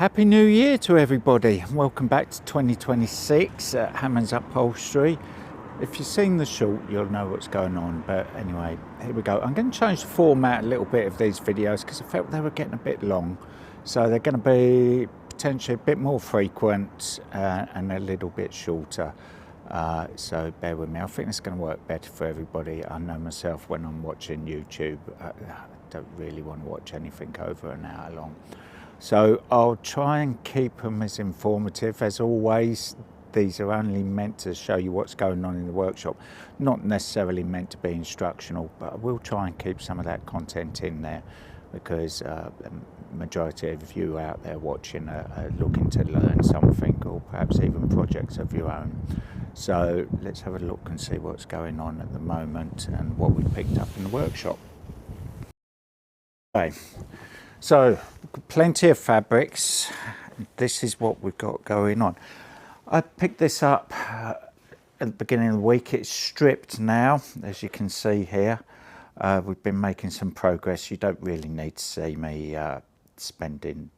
Happy New Year to everybody. Welcome back to 2026 at Hammonds Upholstery. If you've seen the short, you'll know what's going on. But anyway, here we go. I'm going to change the format a little bit of these videos because I felt they were getting a bit long. So they're going to be potentially a bit more frequent and a little bit shorter. So bear with me. I think it's going to work better for everybody. I know myself when I'm watching YouTube, I don't really want to watch anything over an hour long. So I'll try and keep them as informative as always. These are only meant to show you what's going on in the workshop, not necessarily meant to be instructional, but I will try and keep some of that content in there because the majority of you out there watching are looking to learn something or perhaps even projects of your own. So let's have a look and see what's going on at the moment and what we picked up in the workshop. Okay. So, plenty of fabrics. This is what we've got going on. I picked this up at the beginning of the week. It's stripped now, as you can see here. We've been making some progress. You don't really need to see me spending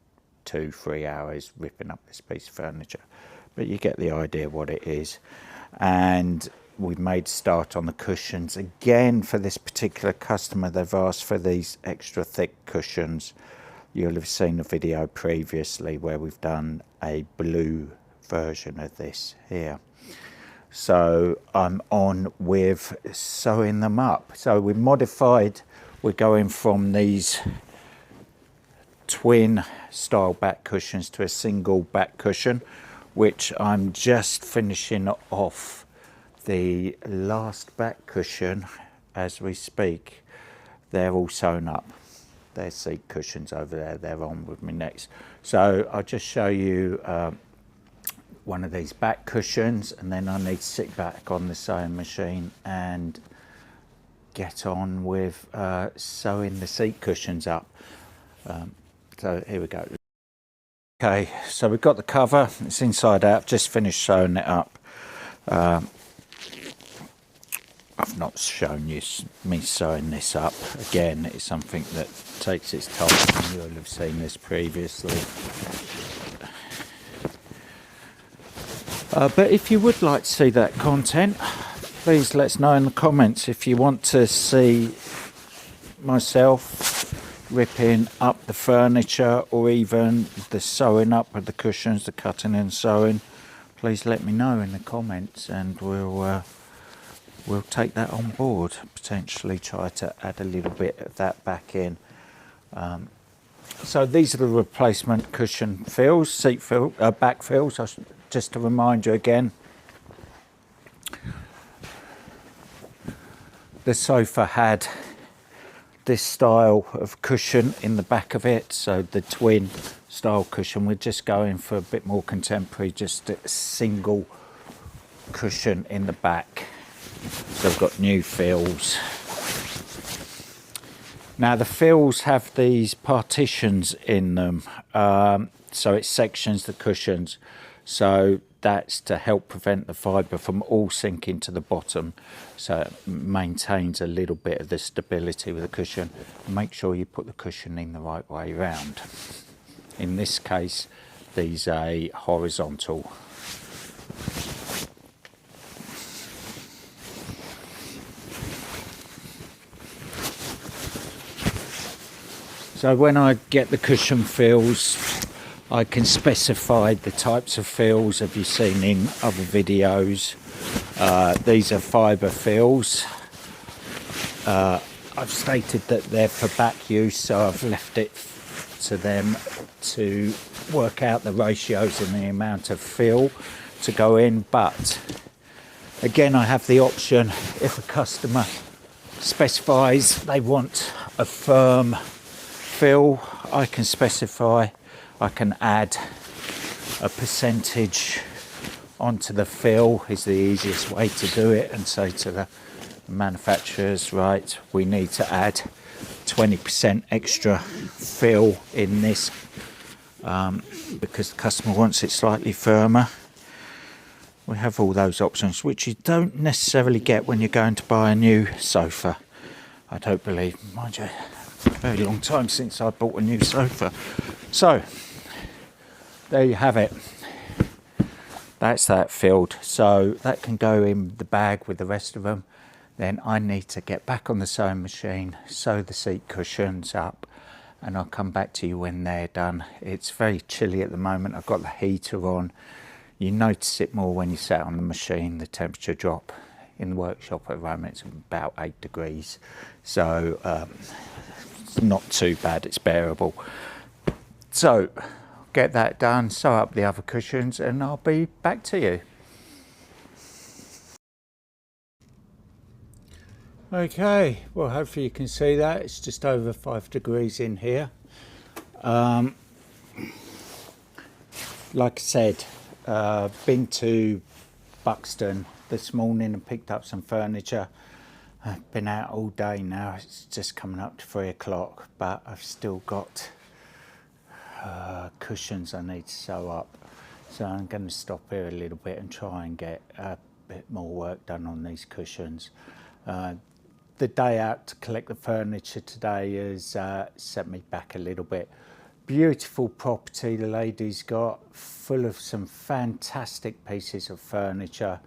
2-3 hours ripping up this piece of furniture, but you get the idea what it is. And we've made a start on the cushions. Again, for this particular customer, they've asked for these extra thick cushions. You'll have seen a video previously where we've done a blue version of this here. So I'm on with sewing them up. So we've modified, we're going from these twin style back cushions to a single back cushion, which I'm just finishing off the last back cushion as we speak. They're all sewn up. There's seat cushions over there, they're on with me next. So I'll just show you one of these back cushions, and then I need to sit back on the sewing machine and get on with sewing the seat cushions up. So here we go. Okay, so we've got the cover, it's inside out, just finished sewing it up. I've not shown you me sewing this up. Again, it's something that takes its time. You'll have seen this previously. But if you would like to see that content, please let us know in the comments. If you want to see myself ripping up the furniture or even the sewing up of the cushions, the cutting and sewing, please let me know in the comments and we'll take that on board, potentially try to add a little bit of that back in. So these are the replacement cushion fills, back fills, just to remind you again. The sofa had this style of cushion in the back of it, so the twin style cushion. We're just going for a bit more contemporary, just a single cushion in the back. So I've got new fills. Now the fills have these partitions in them, so it sections the cushions. So that's to help prevent the fibre from all sinking to the bottom. So it maintains a little bit of the stability with the cushion. Make sure you put the cushion in the right way round. In this case, these are a horizontal. So when I get the cushion fills, I can specify the types of fills have you seen in other videos. These are fibre fills. I've stated that they're for back use, so I've left it to them to work out the ratios and the amount of fill to go in. But again, I have the option, if a customer specifies they want a firm fill, I can specify, I can add a percentage onto the fill is the easiest way to do it, and say to the manufacturers, right, we need to add 20% extra fill in this because the customer wants it slightly firmer. We have all those options, which you don't necessarily get when you're going to buy a new sofa. I don't believe, mind you, a very long time since I bought a new sofa. So there you have it. That's that filled. So that can go in the bag with the rest of them. Then I need to get back on the sewing machine, sew the seat cushions up, and I'll come back to you when they're done. It's very chilly at the moment. I've got the heater on. You notice it more when you sat on the machine, the temperature drop. In the workshop at the moment, it's about 8 degrees. So it's not too bad, it's bearable. So get that done, sew up the other cushions, and I'll be back to you. Okay, well hopefully you can see that. It's just over 5 degrees in here. Like I said, been to Buxton this morning and picked up some furniture. I've been out all day now. It's just coming up to 3 o'clock, but I've still got cushions I need to sew up. So I'm going to stop here a little bit and try and get a bit more work done on these cushions. The day out to collect the furniture today has set me back a little bit. Beautiful property the lady's got, full of some fantastic pieces of furniture.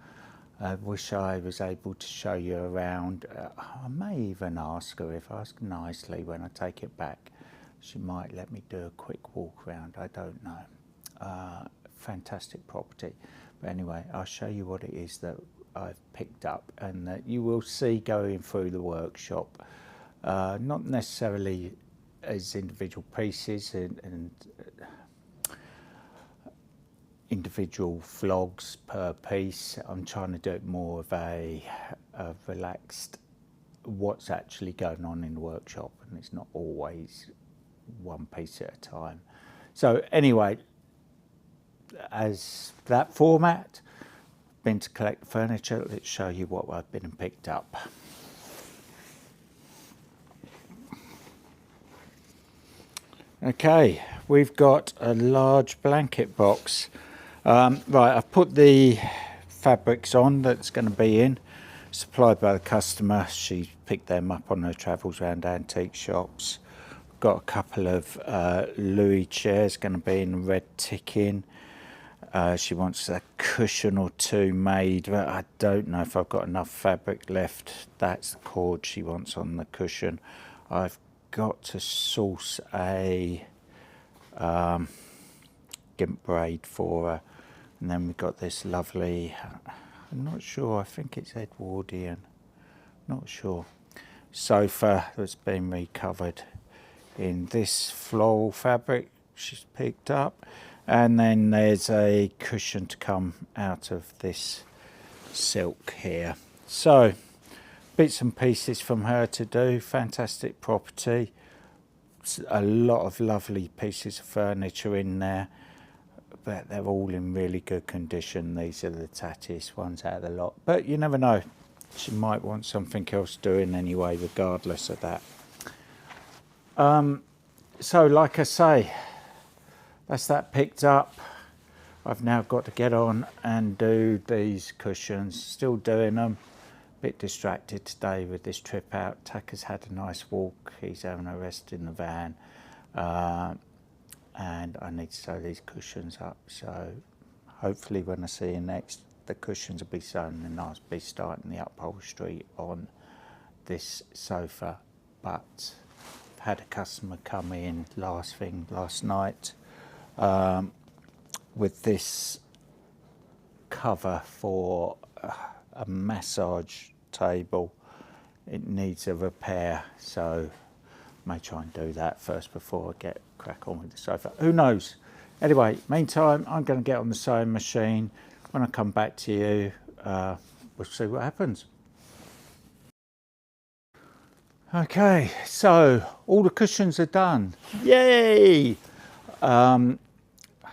I wish I was able to show you around. I may even ask her, if I ask nicely when I take it back, she might let me do a quick walk around. I don't know. Fantastic property. But anyway, I'll show you what it is that I've picked up and that you will see going through the workshop. Not necessarily as individual pieces and individual vlogs per piece. I'm trying to do it more of a relaxed what's actually going on in the workshop, and it's not always one piece at a time. So anyway, as that format, been to collect furniture, let's show you what I've been and picked up. Okay, we've got a large blanket box. Right, I've put the fabrics on that's going to be in, supplied by the customer. She picked them up on her travels around antique shops. Got a couple of Louis chairs going to be in red ticking. She wants a cushion or two made, but I don't know if I've got enough fabric left. That's the cord she wants on the cushion. I've got to source a gimp braid for her. And then we've got this lovely, I'm not sure, I think it's Edwardian, not sure, sofa that's been recovered in this floral fabric she's picked up. And then there's a cushion to come out of this silk here. So, bits and pieces from her to do. Fantastic property. A lot of lovely pieces of furniture in there. But they're all in really good condition. These are the tattiest ones out of the lot. But you never know. She might want something else doing anyway, regardless of that. So, like I say, that's that picked up. I've now got to get on and do these cushions. Still doing them. Bit distracted today with this trip out. Tucker's had a nice walk. He's having a rest in the van. And I need to sew these cushions up. So hopefully when I see you next, the cushions will be sewn and I'll be starting the upholstery on this sofa. But I've had a customer come in last night. With this cover for a massage table. It needs a repair, so I may try and do that first before I get crack on with the sofa. Who knows? Anyway, meantime, I'm going to get on the sewing machine. When I come back to you, we'll see what happens. Okay, so all the cushions are done. Yay! I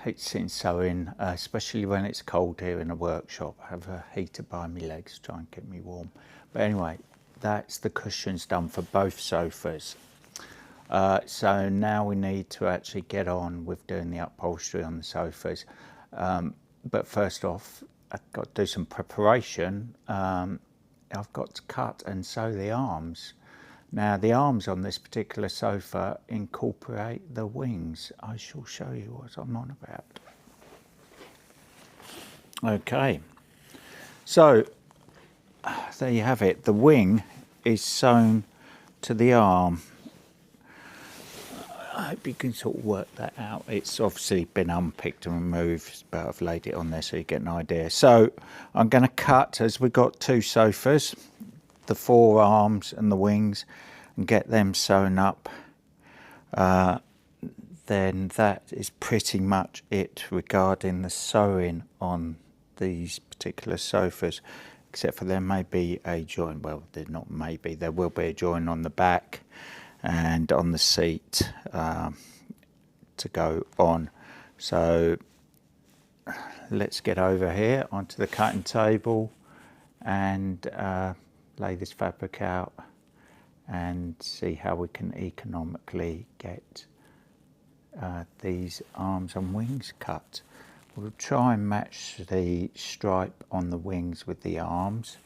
hate sitting sewing, especially when it's cold here in the workshop. I have a heater by my legs to try and keep me warm. But anyway, that's the cushions done for both sofas. So now we need to actually get on with doing the upholstery on the sofas. But first off, I've got to do some preparation. I've got to cut and sew the arms. Now the arms on this particular sofa incorporate the wings. I shall show you what I'm on about. Okay, so there you have it. The wing is sewn to the arm. I hope you can sort of work that out. It's obviously been unpicked and removed, but I've laid it on there so you get an idea. So I'm going to cut, as we've got two sofas, the four arms and the wings, and get them sewn up. Then that is pretty much it regarding the sewing on these particular sofas, except for there may be a join, well, there not maybe, there will be a join on the back and on the seat to go on. So let's get over here onto the cutting table and lay this fabric out and see how we can economically get these arms and wings cut. We'll try and match the stripe on the wings with the arms,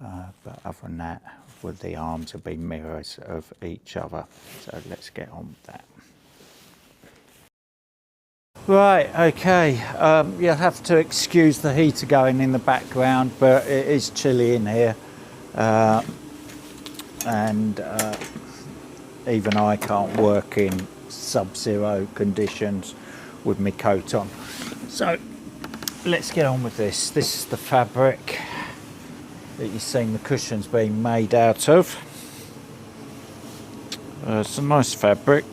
but other than that, with the arms will be mirrors of each other. So let's get on with that. Right, okay, you'll have to excuse the heater going in the background, but it is chilly in here, and even I can't work in sub-zero conditions with my coat on. So let's get on with this. This is the fabric that you've seen the cushions being made out of. It's a nice fabric.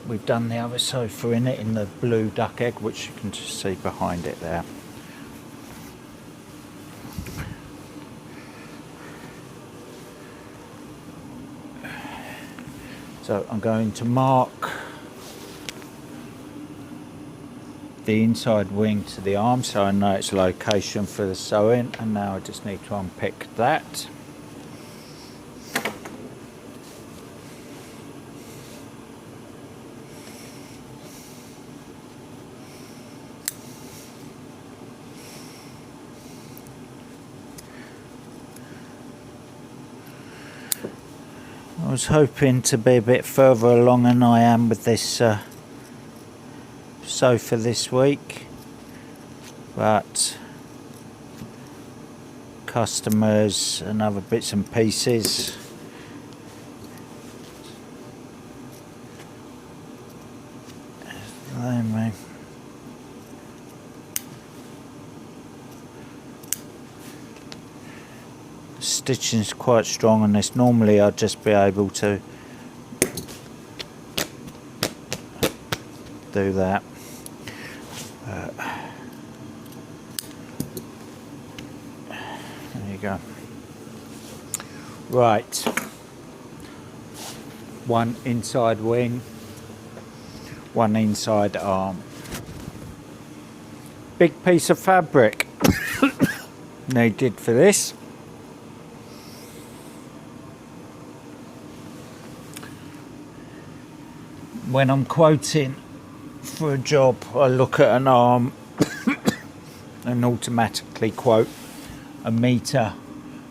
We've done the other sofa in it in the blue duck egg, which you can just see behind it there. So I'm going to mark the inside wing to the arm so I know its location for the sewing, and now I just need to unpick that. I was hoping to be a bit further along than I am with this sofa this week, but customers and other bits and pieces stitching is quite strong on this. Normally I'd just be able to do that. There you go. Right, one inside wing, one inside arm. Big piece of fabric needed for this. When I'm quoting for a job, I look at an arm and automatically quote a metre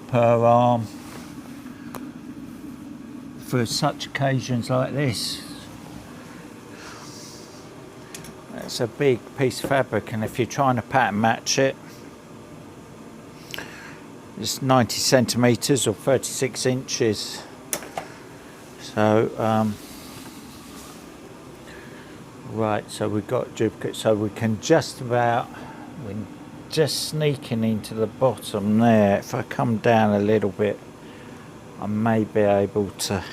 per arm for such occasions like this. It's a big piece of fabric, and if you're trying to pattern match it, it's 90 centimetres or 36 inches. So right, so we've got duplicate, so we can just about, we're just sneaking into the bottom there. If I come down a little bit, I may be able to,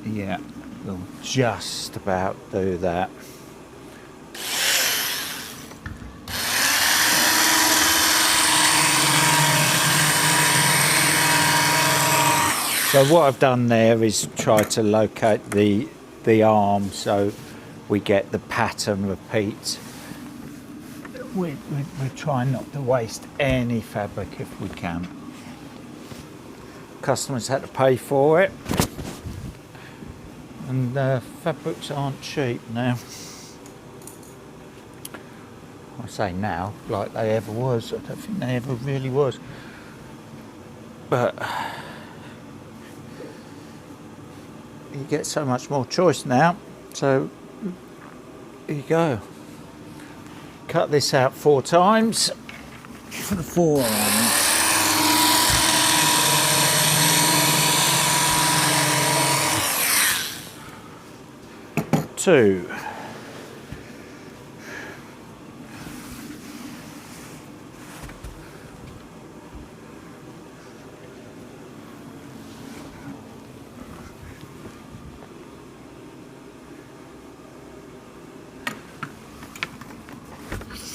yeah, we'll just about do that. So what I've done there is try to locate the arm so we get the pattern repeat. We're trying not to waste any fabric if we can. Customers had to pay for it, and fabrics aren't cheap now. I say now, like they ever was. I don't think they ever really was. But you get so much more choice now, so There you go. Cut this out 4 times for the forearms. 2.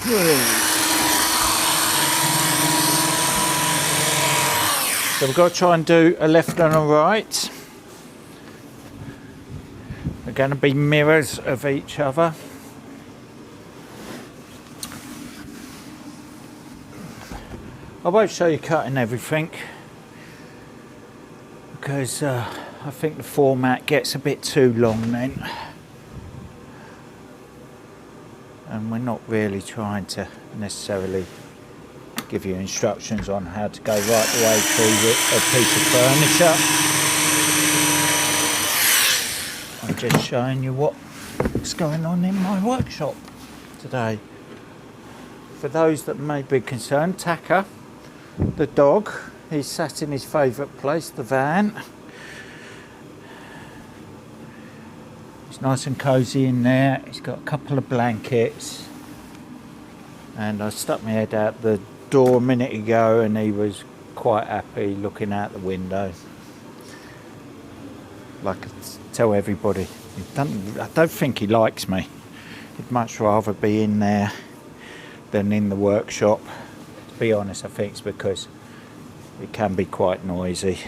3. So we've got to try and do a left and a right. They're going to be mirrors of each other. I won't show you cutting everything because I think the format gets a bit too long then. And we're not really trying to necessarily give you instructions on how to go right the way through a piece of furniture. I'm just showing you what's going on in my workshop today. For those that may be concerned, Taka, the dog, he's sat in his favourite place, the van. It's nice and cosy in there. He's got a couple of blankets, and I stuck my head out the door a minute ago and he was quite happy looking out the window. Like I tell everybody, I don't think he likes me. He'd much rather be in there than in the workshop. To be honest, I think it's because it can be quite noisy.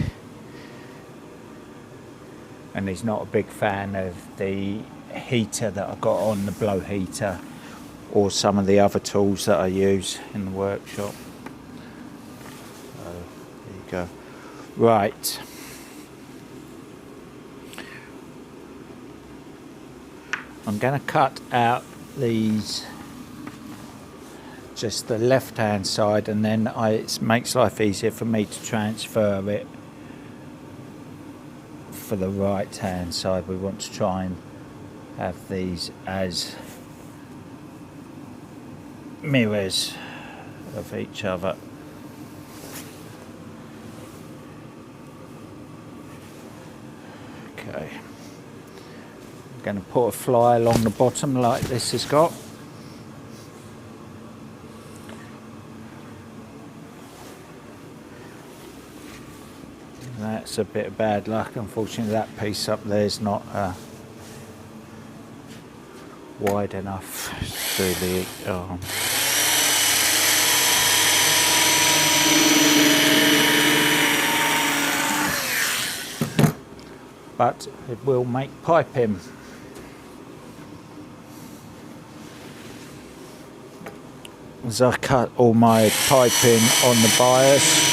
And he's not a big fan of the heater that I've got on, the blow heater, or some of the other tools that I use in the workshop. So, there you go. Right. I'm going to cut out these, just the left hand side, and then it makes life easier for me to transfer it for the right hand side. We want to try and have these as mirrors of each other. Okay, I'm going to put a fly along the bottom like this has got. That's a bit of bad luck. Unfortunately, that piece up there is not wide enough to the arm. But it will make piping. As I cut all my piping on the bias,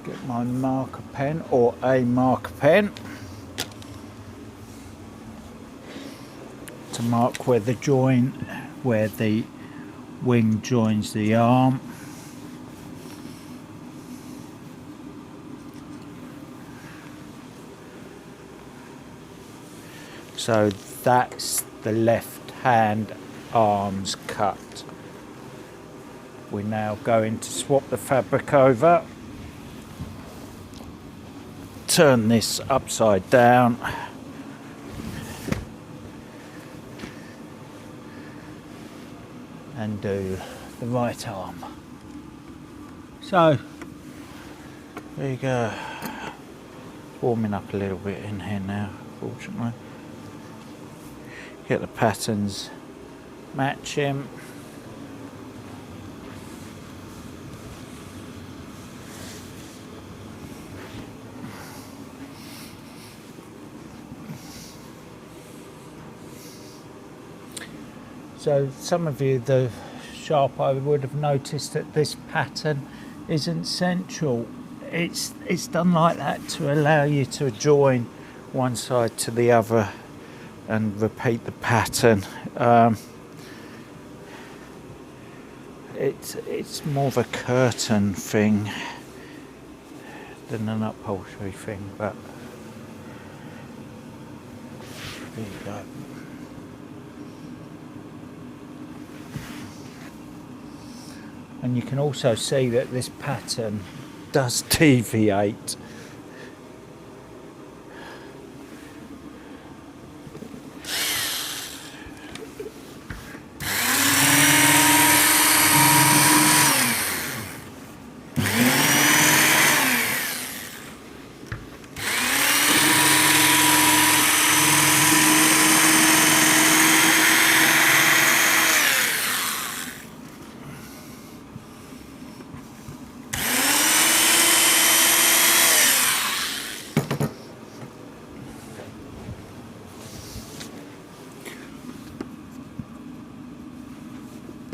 get my marker pen or a marker pen to mark where the wing joins the arm. So that's the left hand arms cut. We're now going to swap the fabric over, turn this upside down, and do the right arm. So there you go. Warming up a little bit in here now, fortunately. Get the patterns matching. So some of you, the sharp eye, would have noticed that this pattern isn't central it's done like that to allow you to join one side to the other and repeat the pattern. It's more of a curtain thing than an upholstery thing, but there you go. And you can also see that this pattern does deviate.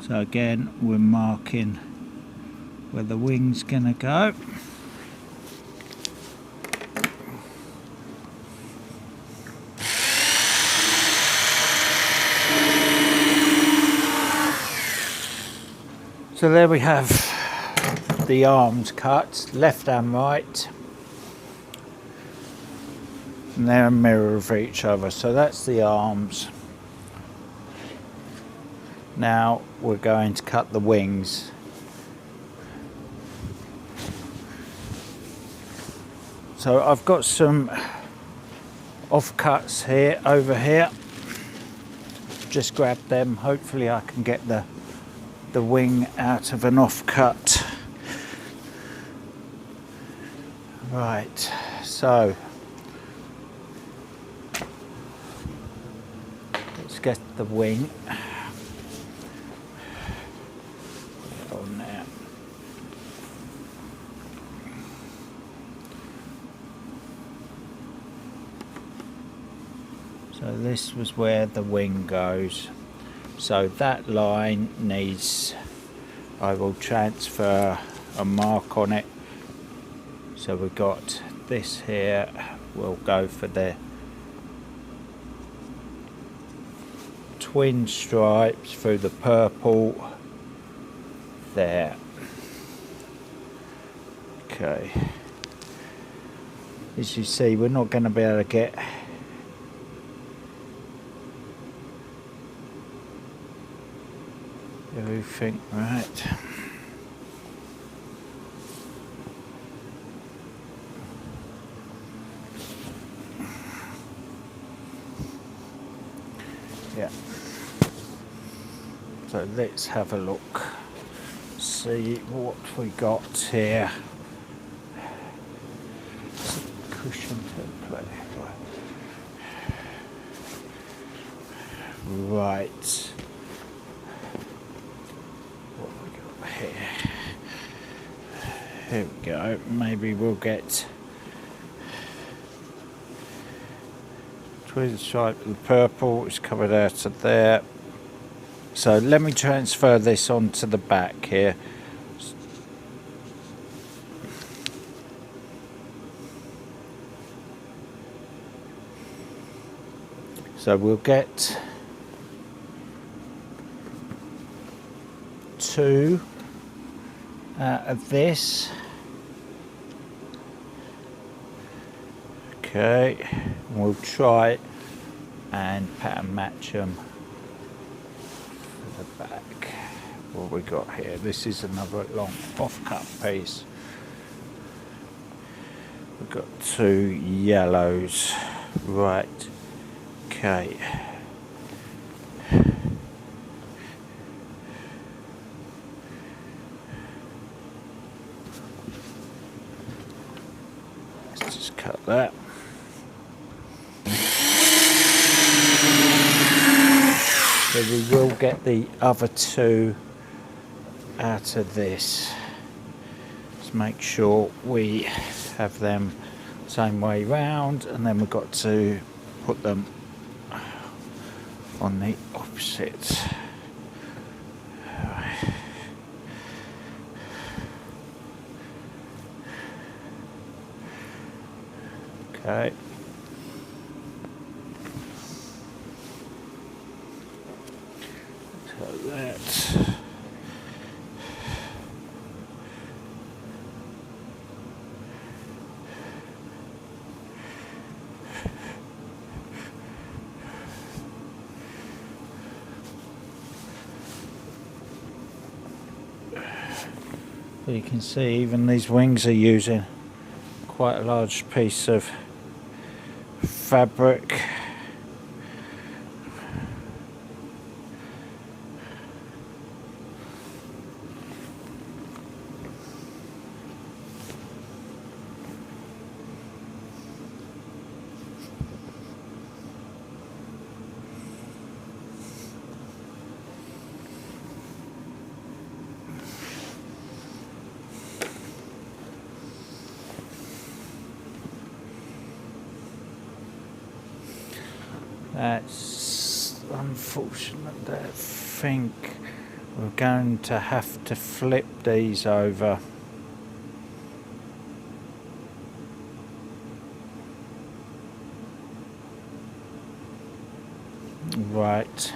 So again, we're marking where the wing's gonna go. So there we have the arms cut, left and right. And they're a mirror of each other. So that's the arms. Now we're going to cut the wings. So I've got some offcuts here, over here. Just grab them. Hopefully I can get the wing out of an offcut. Right, so let's get the wing on there. So this was where the wing goes. So that line needs, I will transfer a mark on it. So we've got this here, we'll go for the twin stripes through the purple there. Okay. As you see, we're not going to be able to get everything right. Yeah. So let's have a look. See what we got here. Cushion template. Right. Here we go. Maybe we'll get twin stripe of the purple. It's covered out of there. So let me transfer this onto the back here. So we'll get two out of this. Okay, we'll try and pattern match them for the back. What we got here? This is another long off-cut piece. We've got two yellows. Right. Okay. Let's just cut that. So we will get the other two out of this. Let's make sure we have them same way round, and then we've got to put them on the opposite. Okay. So that's you can see even these wings are using quite a large piece of fabric. That's unfortunate. I think we're going to have to flip these over. Right.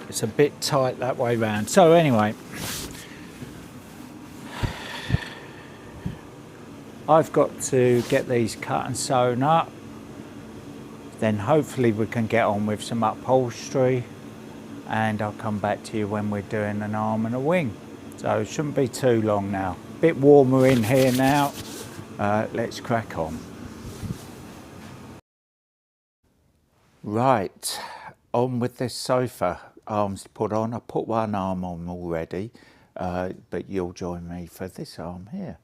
It's a bit tight that way round. So anyway, I've got to get these cut and sewn up. Then hopefully we can get on with some upholstery, and I'll come back to you when we're doing an arm and a wing. So it shouldn't be too long now. Bit warmer in here now. Let's crack on. Right, on with this sofa. Arms put on. I put one arm on already, but you'll join me for this arm here.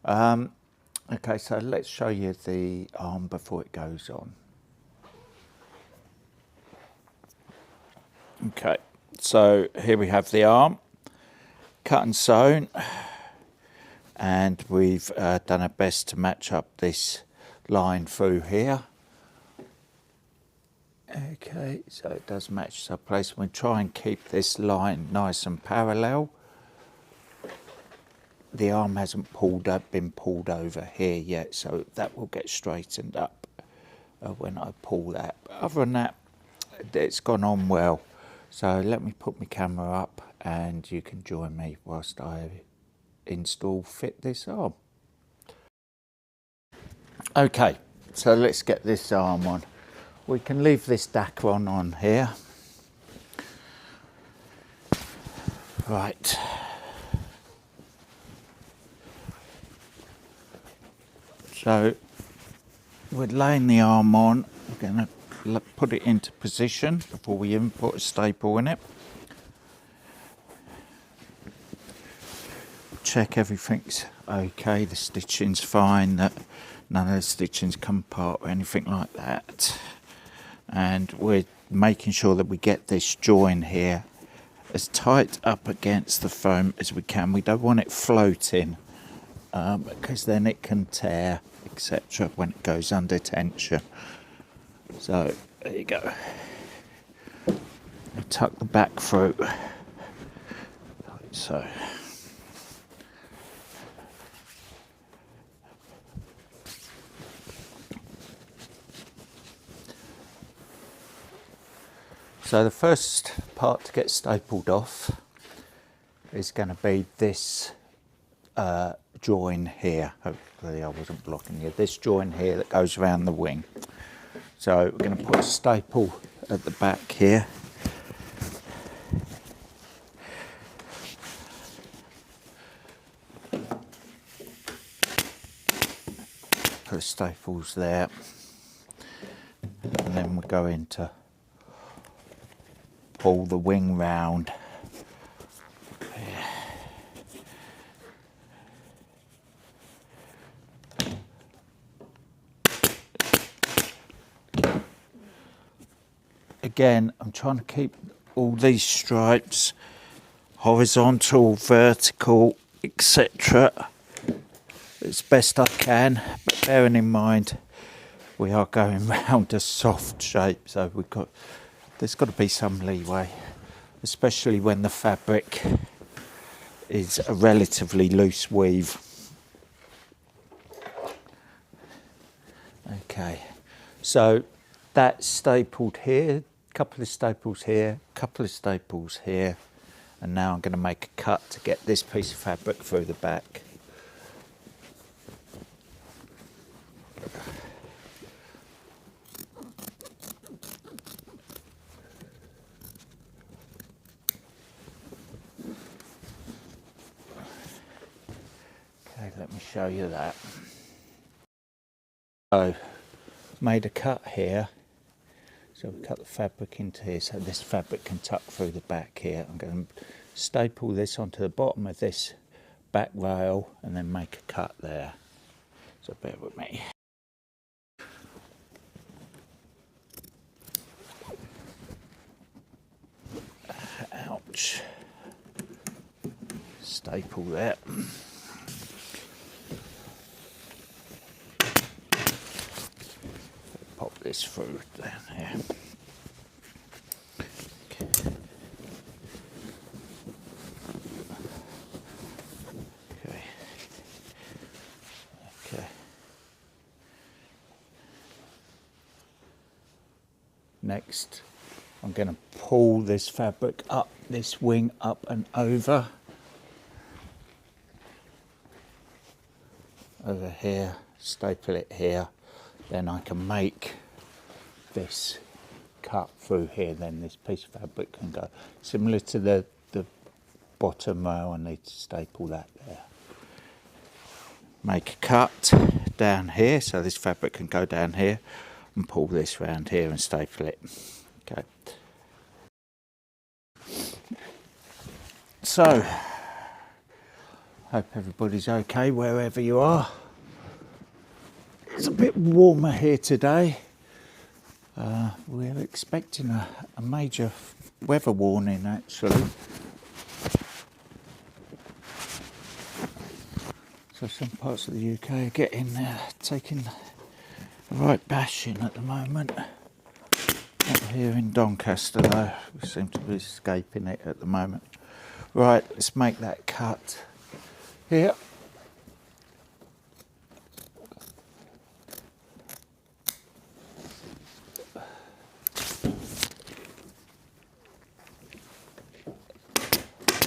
Okay, so let's show you the arm before it goes on. Okay, so here we have the arm, cut and sewn, and we've done our best to match up this line through here. Okay, so it does match our place. We try and keep this line nice and parallel. The arm hasn't been pulled over here yet, so that will get straightened up when I pull that. But other than that, it's gone on well. So let me put my camera up and you can join me whilst I fit this arm. Okay, so let's get this arm on. We can leave this dacron on here. Right. So we're laying the arm on. We're going to put it into position before we even put a staple in it. Check everything's okay, the stitching's fine, that none of the stitching's come apart or anything like that. And we're making sure that we get this join here as tight up against the foam as we can. We don't want it floating because then it can tear, etc. when it goes under tension. So there you go. Tuck the back through, like so. So the first part to get stapled off is going to be this join here. Hopefully I wasn't blocking you. This join here that goes around the wing. So we're going to put a staple at the back here. Put staples there. And then we're going to pull the wing round. Again, I'm trying to keep all these stripes horizontal, vertical, etc. as best I can, but bearing in mind we are going round a soft shape, so there's got to be some leeway, especially when the fabric is a relatively loose weave. Okay, so that's stapled here, a couple of staples here, a couple of staples here, and now I'm going to make a cut to get this piece of fabric through the back. Okay, let me show you that. So, made a cut here. So we cut the fabric into here so this fabric can tuck through the back here. I'm going to staple this onto the bottom of this back rail and then make a cut there. So bear with me. Ouch. Staple there. Pop this through down here. Okay. Okay. Next, I'm going to pull this fabric up, this wing up and over here, staple it here, then I can make this cut through here, then this piece of fabric can go. Similar to the bottom rail, I need to staple that there. Make a cut down here, so this fabric can go down here, and pull this round here and staple it. Okay. So, hope everybody's okay wherever you are. It's a bit warmer here today. We're expecting a major weather warning actually. So some parts of the UK are getting taking a right bashing at the moment. Not here in Doncaster though, we seem to be escaping it at the moment. Right, let's make that cut here.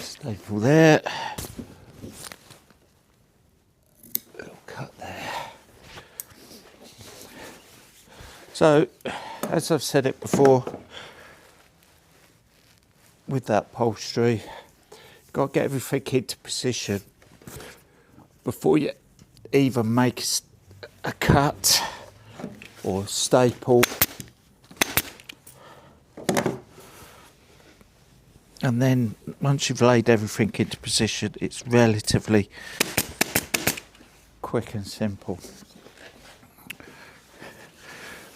Staple there. Little cut there. So, as I've said it before, with that upholstery, you've got to get everything into position before you even make a cut or staple. And then once you've laid everything into position, it's relatively quick and simple.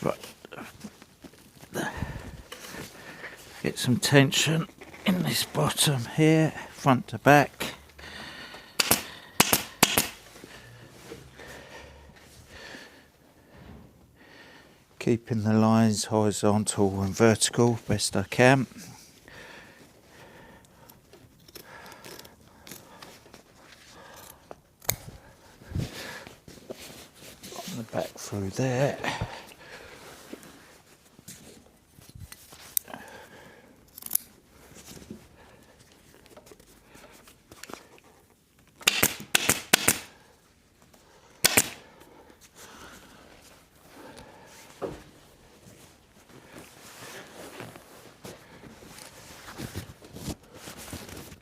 Right. Get some tension in this bottom here, front to back. Keeping the lines horizontal and vertical best I can. On the back through there.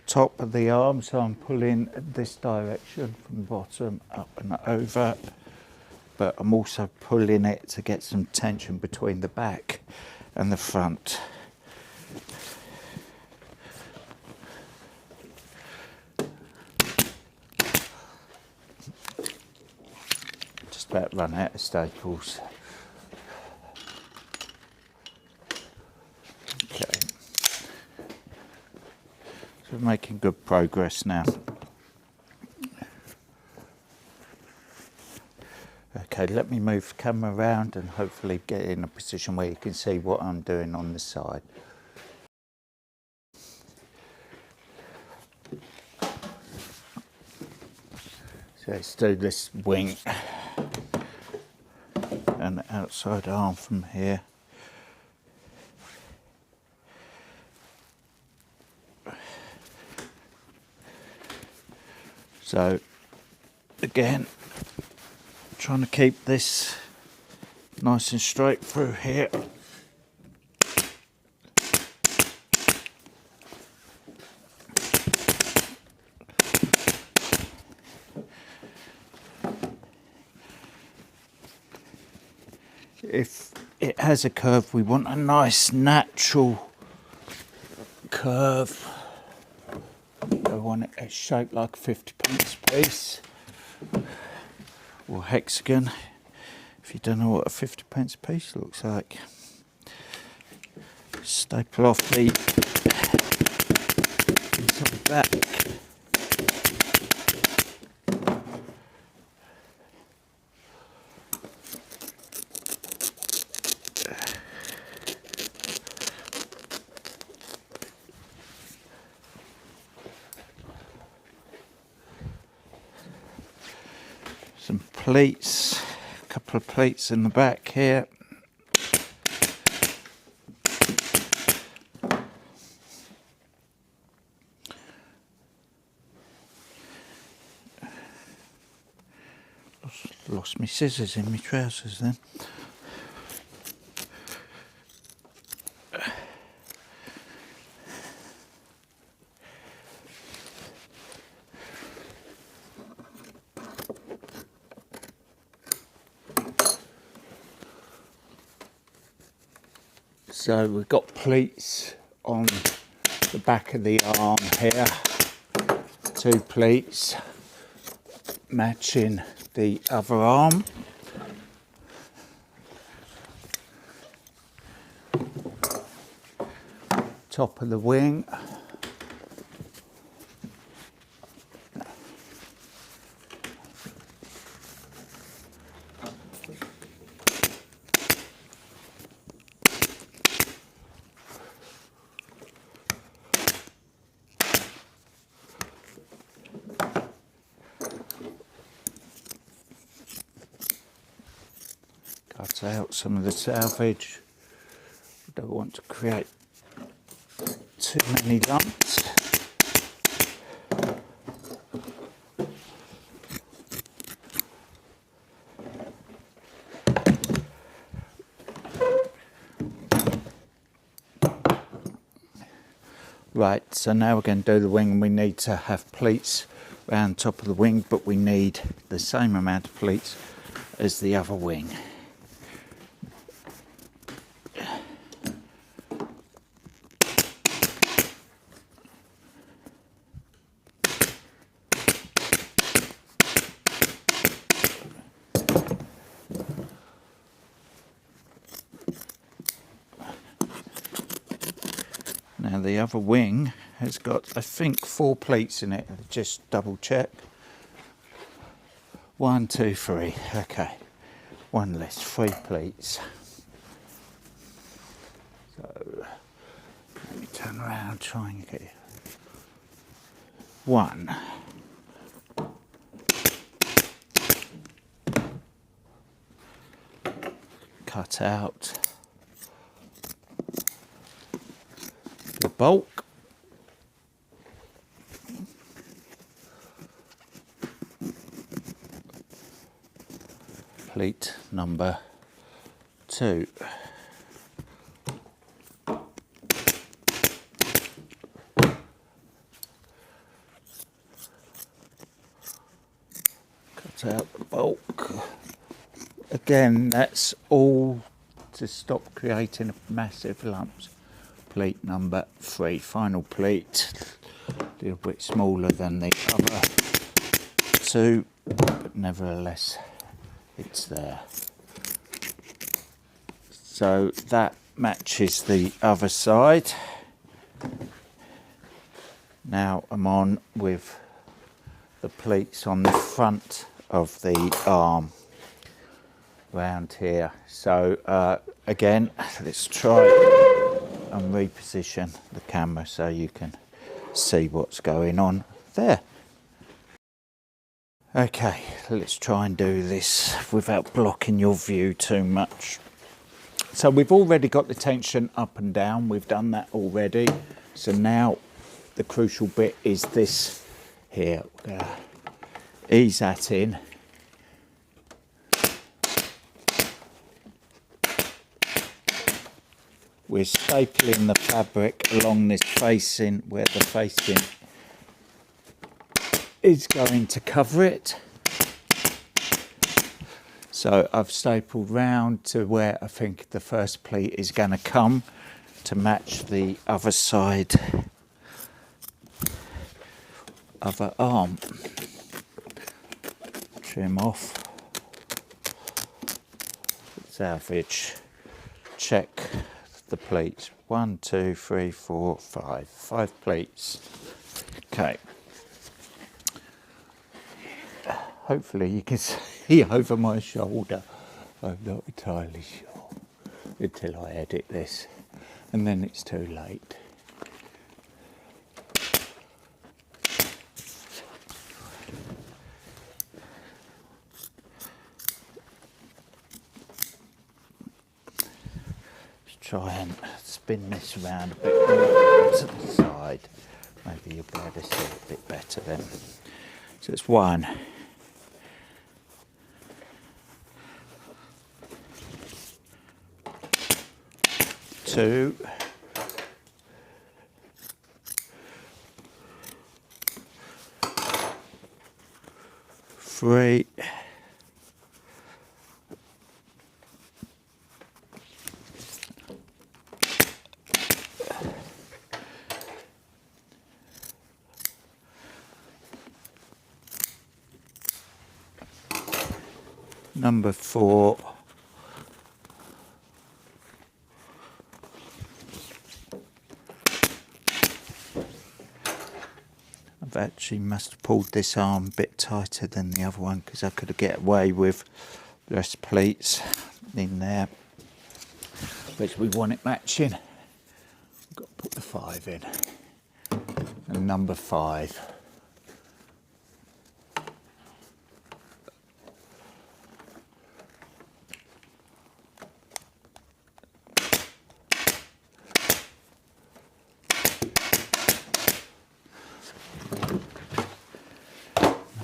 Top of the arm, so I'm pulling this direction from bottom up and over, but I'm also pulling it to get some tension between the back and the front. Just about run out of staples. We're making good progress now. Okay, let me move the camera around and hopefully get in a position where you can see what I'm doing on the side. So let's do this wing. And around the outside arm from here. So again, trying to keep this nice and straight through here. If it has a curve, we want a nice natural curve. I want it shaped like a 50p piece or hexagon. If you don't know what a 50p piece looks like, staple off the piece on the back. Some pleats, a couple of pleats in the back here. Lost my scissors in my trousers then. So we've got pleats on the back of the arm here, 2 pleats matching the other arm. Top of the wing. Cut out some of the salvage. Don't want to create too many lumps. Right, so now we're going to do the wing, and we need to have pleats around top of the wing, but we need the same amount of pleats as the other wing. Now the other wing has got, I think, 4 pleats in it. Just double check. 1, 2, 3. Okay, one less, 3 pleats. So let me turn around, try and get 1. Cut out the bulk. Pleat number 2. Cut out the bulk. Again, that's all to stop creating massive lumps. Pleat number 3, final pleat, a little bit smaller than the other 2, but nevertheless it's there. So that matches the other side. Now I'm on with the pleats on the front of the arm round here. So again, let's try and reposition the camera so you can see what's going on there. Okay, let's try and do this without blocking your view too much. So we've already got the tension up and down, we've done that already. So now the crucial bit is this here. We're going to ease that in. We're stapling the fabric along this facing where the facing is going to cover it. So I've stapled round to where I think the first pleat is going to come to match the other side, other arm. Trim off, salvage, check the pleats. 1, 2, 3, 4, 5. 5 pleats. Okay. Hopefully you can see over my shoulder. I'm not entirely sure until I edit this, and then it's too late. Let's try and spin this around a bit more to the side. Maybe you'll be able to see it a bit better then. So it's 1. 2. 3. 4. I've actually must have pulled this arm a bit tighter than the other one because I could have get away with less pleats in there. But we want it matching. We've got to put the 5 in. And number 5.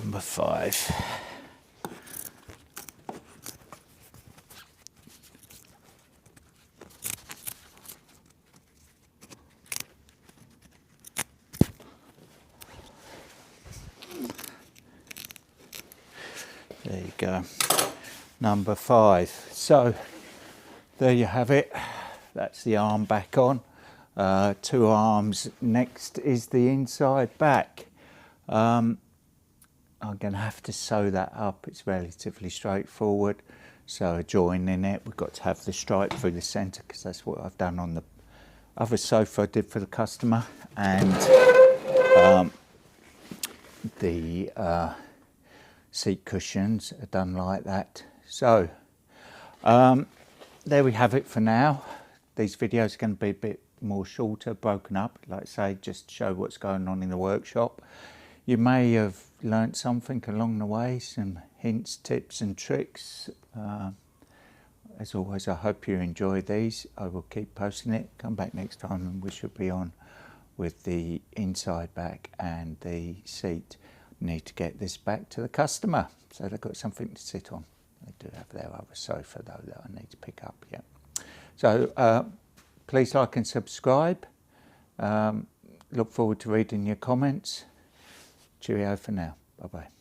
Number 5. There you go. Number 5. So there you have it. That's the arm back on. 2 arms. Next is the inside back. I'm going to have to sew that up. It's relatively straightforward. So joining it, we've got to have the stripe through the centre because that's what I've done on the other sofa I did for the customer, and the seat cushions are done like that. So there we have it for now. These videos are going to be a bit more shorter, broken up, like I say, just to show what's going on in the workshop. You may have learnt something along the way, some hints, tips and tricks. As always, I hope you enjoy these. I will keep posting it. Come back next time and we should be on with the inside back and the seat. Need to get this back to the customer so they've got something to sit on. They do have their other sofa though that I need to pick up yet. So please like and subscribe. Look forward to reading your comments. Cheerio for now. Bye bye.